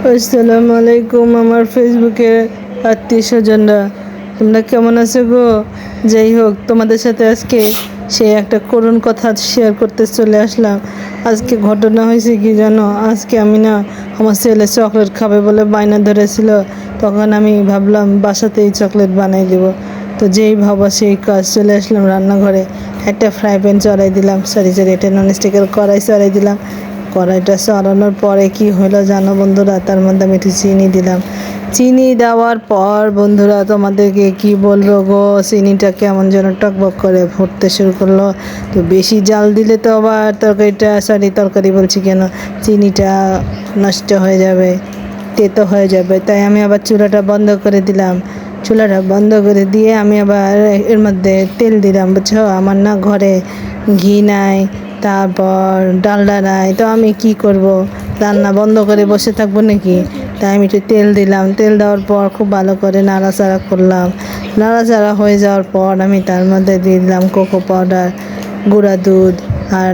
আসসালামু আলাইকুম আমার ফেসবুকের আত্মীয় স্বজনরা, তোমরা কেমন আছো গো? যাই হোক, তোমাদের সাথে আজকে সেই একটা করুণ কথা শেয়ার করতে চলে আসলাম। আজকে ঘটনা হয়েছে কি জানো? আজকে আমি না, আমার ছেলে চকলেট খাবে বলে বায়না ধরেছিল। তখন আমি ভাবলাম বাসাতেই চকলেট বানাই দেব। তো যেই ভাবা সেই কাজ, চলে আসলাম রান্নাঘরে। একটা ফ্রাই প্যান চড়াই দিলাম, এটা ননস্টিকের কড়াই চড়াই দিলাম। কড়াইটা চড়ানোর পরে কি হলো জানো বন্ধুরা? তার মধ্যে আমি একটু চিনি দিলাম। চিনি দেওয়ার পর বন্ধুরা, তোমাদেরকে কি বলবো গো, চিনিটা কেমন যেন টকবক করে ফুটতে শুরু করলো। তো বেশি জাল দিলে তো আবার তরকারি বলছি কেন, চিনিটা নষ্ট হয়ে যাবে, তেতো হয়ে যাবে। তাই আমি আবার চুলাটা বন্ধ করে দিলাম। চুলাটা বন্ধ করে দিয়ে আমি আবার এর মধ্যে তেল দিলাম, বুঝছো? আমার না ঘরে ঘি নাই, তারপর ডালডা নাই, তো আমি কি করব? রান্না বন্ধ করে বসে থাকবো নাকি? তাই আমি একটু তেল দিলাম। তেল দেওয়ার পর খুব ভালো করে নাড়াচাড়া করলাম। নাড়াচাড়া হয়ে যাওয়ার পর আমি তার মধ্যে দিয়ে দিলাম কোকো পাউডার, গুঁড়া দুধ, আর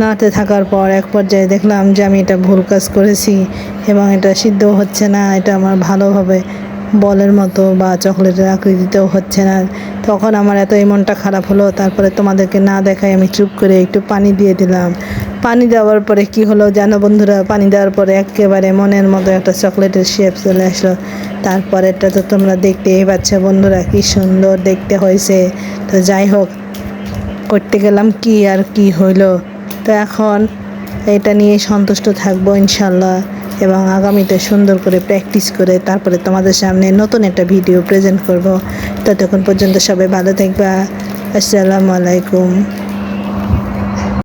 নাড়তে থাকার পর এক পর্যায়ে দেখলাম যে আমি এটা ভুল কাজ করেছি এবং এটা সিদ্ধ হচ্ছে না, এটা আমার ভালোভাবে বলের মতো বা চকলেটের আকৃতিতেও হচ্ছে না। তখন আমার এতই মনটা খারাপ হলো। তারপরে তোমাদেরকে না দেখাই আমি চুপ করে একটু পানি দিয়ে দিলাম। পানি দেওয়ার পরে কি হলো জানো বন্ধুরা? পানি দেওয়ার পরে একেবারে মনের মতো একটা চকলেটের শেপ চলে আসলো। তারপরেরটা তো তোমরা দেখতেই পাচ্ছ বন্ধুরা, কি সুন্দর দেখতে হয়েছে। তো যাই হোক, করতে গেলাম কি আর কি হইলো। তো এখন এটা নিয়ে সন্তুষ্ট থাকবো ইনশাল্লাহ, এবং আগামীতে সুন্দর করে প্র্যাকটিস করে তারপরে তোমাদের সামনে নতুন একটা ভিডিও প্রেজেন্ট করব। ততক্ষণ পর্যন্ত সবাই ভালো থাকবা। আসসালামু আলাইকুম।